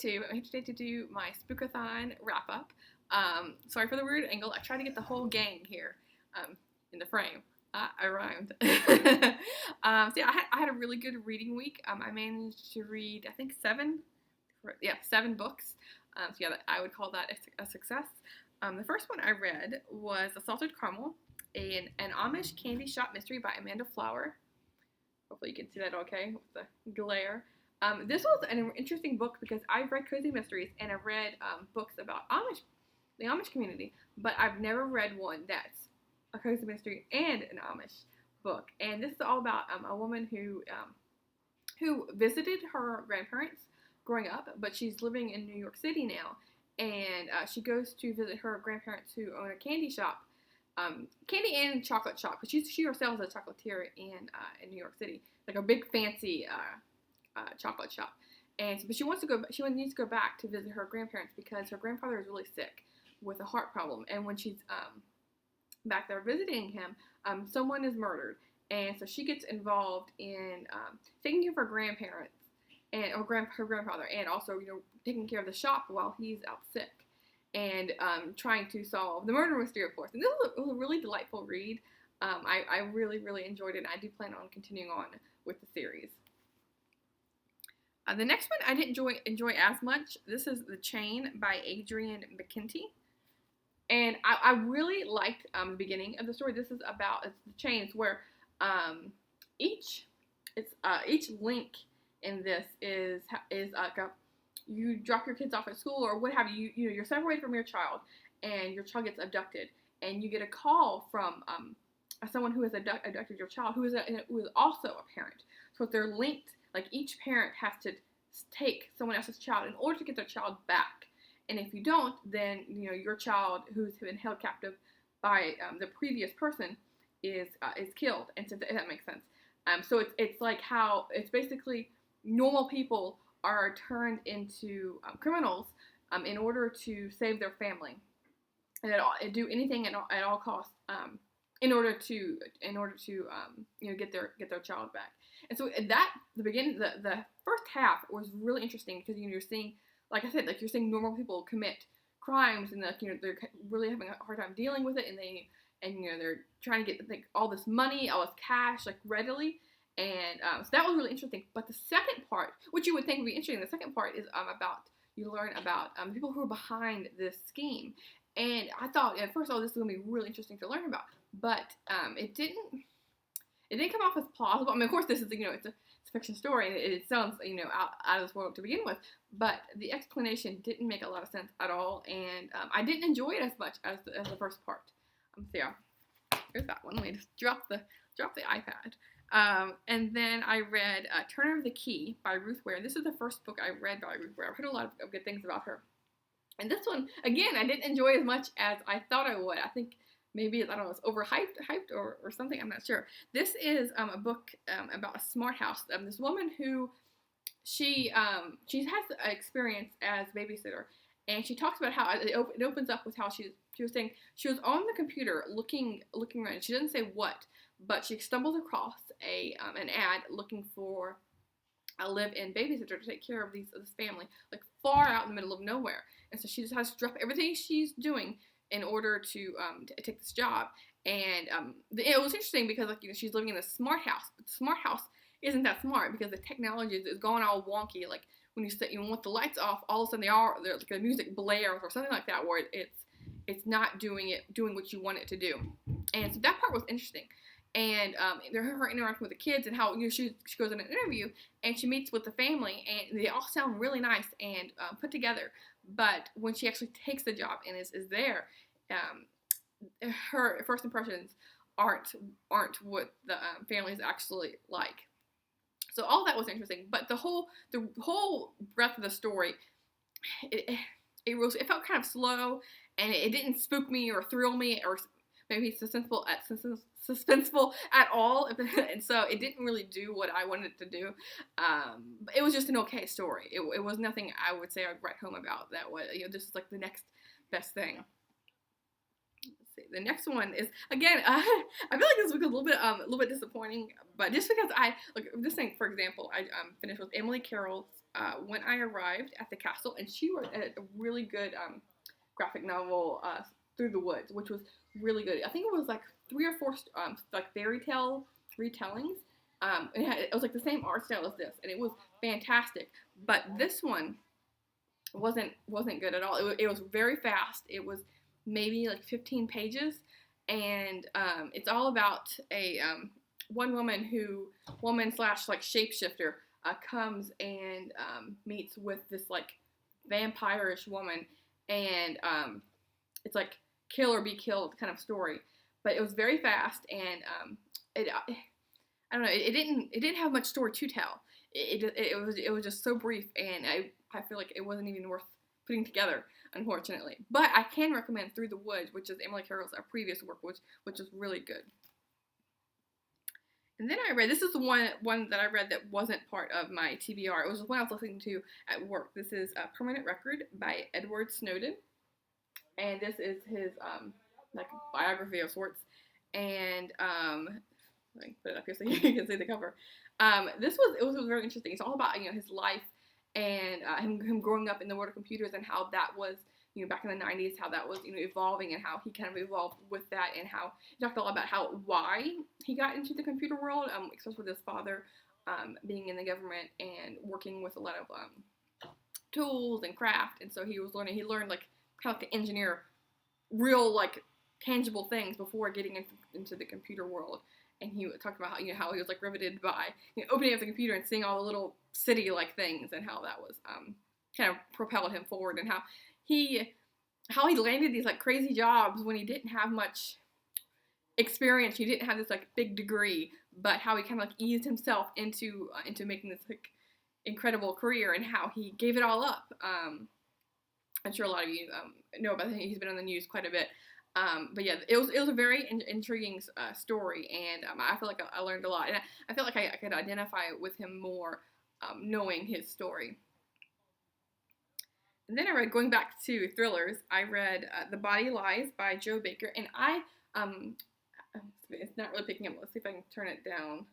I'm here today to do my Spookathon Wrap Up. Sorry for the weird angle. I tried to get the whole gang here in the frame. I rhymed. I had a really good reading week. I managed to read, I think, seven books. I would call that a success. The first one I read was A Salted Caramel, an Amish candy shop mystery by Amanda Flower. Hopefully you can see that okay with the glare. This was an interesting book because I've read cozy mysteries and I've read books about the Amish community, but I've never read one that's a cozy mystery and an Amish book. And this is all about a woman who visited her grandparents growing up, but she's living in New York City now, and she goes to visit her grandparents who own a candy shop. Candy and chocolate shop, because she herself is a chocolatier in New York City, like a big fancy chocolate shop. But she needs to go back to visit her grandparents because her grandfather is really sick with a heart problem. And when she's back there visiting him, someone is murdered, and so she gets involved in taking care of her grandparents her grandfather, and also taking care of the shop while he's out sick. And trying to solve the murder mystery, of course. And this was a really delightful read. I really, really enjoyed it, and I do plan on continuing on with the series. The next one I didn't enjoy as much. This is The Chain by Adrienne McKenty. And I really liked the beginning of the story. This is about the chains where each link in this is like you drop your kids off at school or what have you. You're separated from your child, and your child gets abducted, and you get a call from someone who has abducted your child, who is also a parent. So if they're linked, like each parent has to take someone else's child in order to get their child back. And if you don't, then your child, who's been held captive by the previous person, is killed. And so if that makes sense. So it's like how it's basically normal people are turned into criminals in order to save their family, and do anything at all costs in order to get their child back. And so the beginning, the first half was really interesting because you're seeing, like I said, like you're seeing normal people commit crimes, and they're really having a hard time dealing with it, and they're trying to get all this money, all this cash readily. And so that was really interesting. But the second part, which you would think would be interesting, the second part is you learn about people who are behind this scheme. And I thought at first, this is going to be really interesting to learn about. But it didn't come off as plausible. I mean, of course, this is it's a fiction story, and it sounds out of this world to begin with. But the explanation didn't make a lot of sense at all, and I didn't enjoy it as much as the first part. So yeah, here's that one. Let me just drop the iPad. And then I read Turn of the Key by Ruth Ware. This is the first book I read by Ruth Ware. I've heard a lot of good things about her. And this one, again, I didn't enjoy as much as I thought I would. I think maybe, I don't know, it's overhyped or something. I'm not sure. This is a book about a smart house. This woman who, she has experience as a babysitter. And she talks about how it opens up with how she was saying she was on the computer looking around. She doesn't say what, but she stumbles across an ad looking for a live-in babysitter to take care of this family, far out in the middle of nowhere. And so she just has to drop everything she's doing in order to take this job. And it was interesting because she's living in a smart house, but the smart house isn't that smart because the technology is going all wonky. When you want the lights off, all of a sudden the music blares or something like that, where it's not doing what you want it to do. And so that part was interesting. And her interaction with the kids, and how she goes in an interview and she meets with the family, and they all sound really nice and put together. But when she actually takes the job and is there, her first impressions aren't what the family is actually like. So all that was interesting. But the whole breadth of the story, it felt kind of slow, and it didn't spook me or thrill me or maybe suspenseful at all. And so it didn't really do what I wanted it to do. It was just an okay story. It was nothing I would say I'd write home about that was, this is the next best thing. see. The next one is again. I feel like this was a little bit disappointing, but just because this thing, for example, I finished with Emily Carroll's When I Arrived at the Castle, and she wrote a really good graphic novel, Through the Woods, which was really good. I think it was like 3 or 4 like fairy tale retellings. It was like the same art style as this, and it was fantastic. But this one wasn't good at all. It was very fast. It was maybe like 15 pages, and it's all about a one woman slash like shapeshifter comes and meets with this like vampire-ish woman, and it's like kill or be killed kind of story. But it was very fast, and I don't know. It didn't have much story to tell. It was just so brief, and I feel like it wasn't even worth putting together, unfortunately. But I can recommend Through the Woods, which is Emily Carroll's previous work, which is really good. And then this is the one that I read that wasn't part of my TBR. It was the one I was listening to at work. This is A Permanent Record by Edward Snowden, and this is his like biography of sorts. And let me put it up here so you can see the cover. It was very interesting. It's all about his life and him growing up in the world of computers, and how that was back in the 90s, how that was evolving, and how he kind of evolved with that, and how he talked a lot about why he got into the computer world, especially with his father being in the government and working with a lot of tools and craft, and so he learned like kind of like to engineer real like tangible things before getting into the computer world. And he talked about how he was like riveted by opening up the computer and seeing all the little city-like things, and how that was kind of propelled him forward, and how he landed these like crazy jobs when he didn't have much experience. He didn't have this like big degree, but how he kind of like eased himself into making this like incredible career, and how he gave it all up. I'm sure a lot of you know about him. He's been on the news quite a bit. But yeah, it was a very intriguing story, and I feel like I learned a lot, and I feel like I could identify with him more knowing his story. And then going back to thrillers, I read The Body Lies by Joe Baker, and it's not really picking up. Let's see if I can turn it down.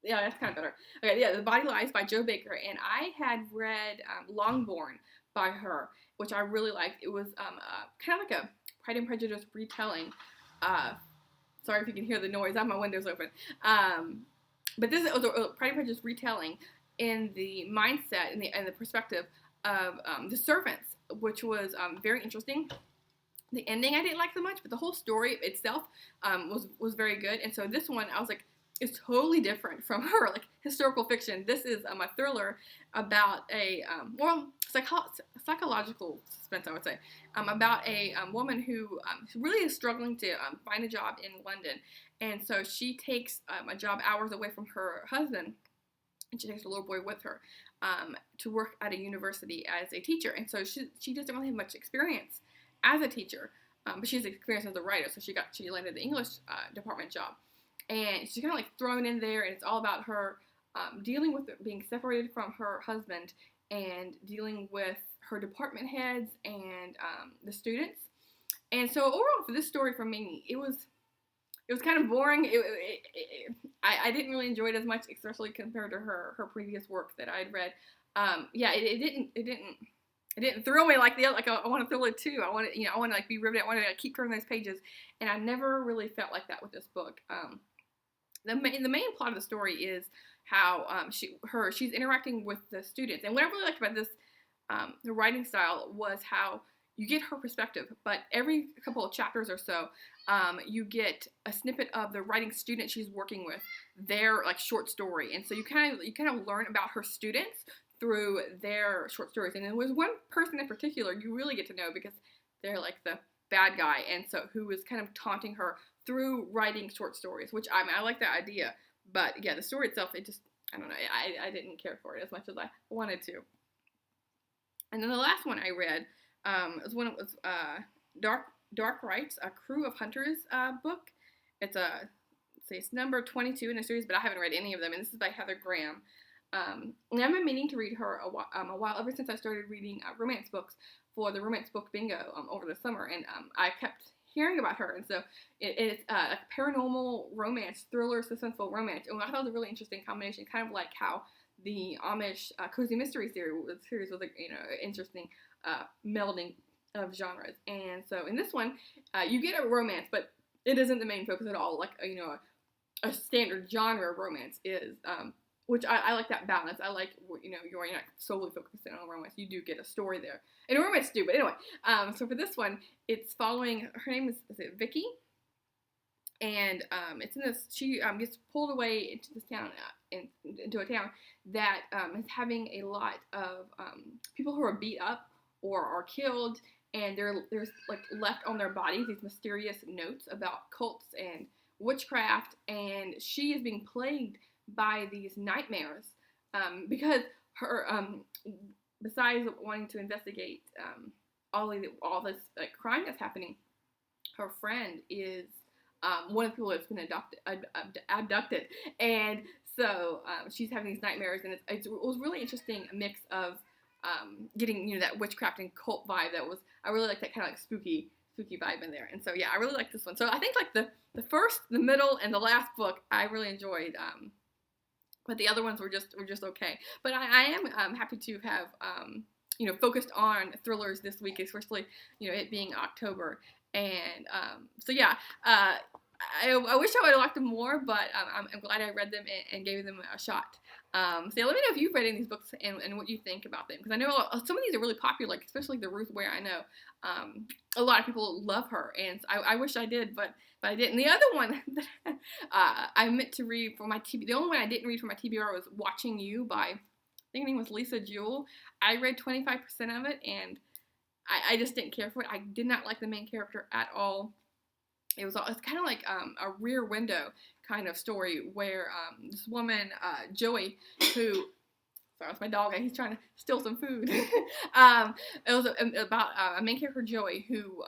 Yeah, that's kind of better. Okay, yeah, The Body Lies by Joe Baker, and I had read Longborn by her, which I really liked. It was kind of like a Pride and Prejudice retelling. Sorry if you can hear the noise. I have my windows open. But this was a Pride and Prejudice retelling in the mindset and the perspective of the servants, which was very interesting. The ending I didn't like so much, but the whole story itself was very good. And so this one, I was like, it's totally different from her like historical fiction. This is a thriller about a psychological suspense, I would say, about a woman who really is struggling to find a job in London, and so she takes a job hours away from her husband, and she takes her little boy with her to work at a university as a teacher. And so she doesn't really have much experience as a teacher, but she has experience as a writer. So she landed the English department job. And she's kind of like thrown in there, and it's all about her dealing with being separated from her husband, and dealing with her department heads and the students. And so overall, for this story, for me, it was kind of boring. I didn't really enjoy it as much, especially compared to her previous work that I had read. It didn't thrill me like the other. Like I want to thrill it too. I want to like be riveted. I want to keep turning those pages, and I never really felt like that with this book. The main plot of the story is how she's interacting with the students, and what I really liked about this, the writing style, was how you get her perspective, but every couple of chapters or so, you get a snippet of the writing student she's working with, their like short story, and so you kind of learn about her students through their short stories. And there was one person in particular you really get to know, because they're like the bad guy, and so who was kind of taunting her through writing short stories, which I like that idea. But yeah, the story itself, it just, I don't know, I didn't care for it as much as I wanted to. And then the last one I read was Dark Rites, a Crew of Hunters book. It's it's number 22 in the series, but I haven't read any of them, and this is by Heather Graham. And I've been meaning to read her a while, ever since I started reading romance books for the romance book bingo over the summer, and I kept hearing about her, and so it's a paranormal romance, thriller, suspenseful romance, and I thought it was a really interesting combination, kind of like how the Amish cozy mystery series was interesting melding of genres. And so in this one, you get a romance, but it isn't the main focus at all, like a standard genre romance is. Which I like that balance. I like, you're not solely focusing on romance. You do get a story there. And romance do, but anyway. So for this one, it's following, her name is it Vicky? And it's in this, she gets pulled away into this town, into a town that is having a lot of people who are beat up or are killed, and there's like left on their bodies these mysterious notes about cults and witchcraft, and she is being plagued by these nightmares because her besides wanting to investigate all this like crime that's happening, her friend is one of the people that's been abducted, and so she's having these nightmares, and it was really interesting, a mix of getting that witchcraft and cult vibe I really like that kind of like spooky vibe in there. And so yeah, I really like this one. So I think like the first, the middle, and the last book I really enjoyed. But the other ones were just okay. But I am happy to have focused on thrillers this week, especially it being October. And so yeah, I wish I would have liked them more, but I'm glad I read them and gave them a shot. So yeah, let me know if you've read any of these books and what you think about them, because I know some of these are really popular, like especially the Ruth Ware. I know a lot of people love her, and I wish I did, but I didn't. The other one that I meant to read for my TBR, the only one I didn't read for my TBR was Watching You by, I think her name was Lisa Jewell. I read 25% of it, and I just didn't care for it. I did not like the main character at all. It's kind of like a Rear Window kind of story where this woman, Joey, who, sorry, it's my dog, he's trying to steal some food. It was about a main character, Joey, who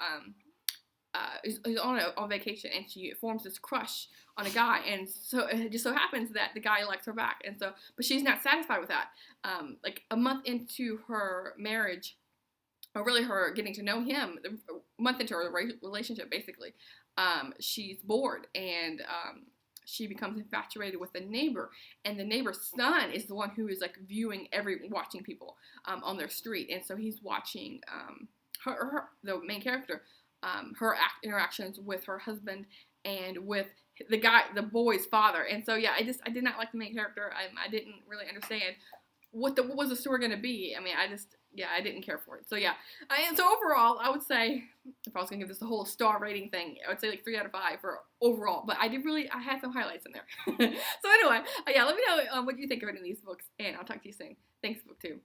is on vacation, and she forms this crush on a guy, and so it just so happens that the guy likes her back, and so, but she's not satisfied with that. Like a month into her marriage, or really her getting to know him, a month into her relationship, basically, she's bored, and she becomes infatuated with the neighbor, and the neighbor's son is the one who is like watching people on their street, and so he's watching the main character, her interactions with her husband and with the boy's father. And so yeah, I did not like the main character. I didn't really understand what was the story going to be. I mean, I didn't care for it. So yeah, so overall, I would say, if I was going to give this a whole star rating thing, I would say like 3 out of 5 for overall. But I had some highlights in there. So anyway, yeah, let me know what you think of any of these books, and I'll talk to you soon. Thanks, BookTube.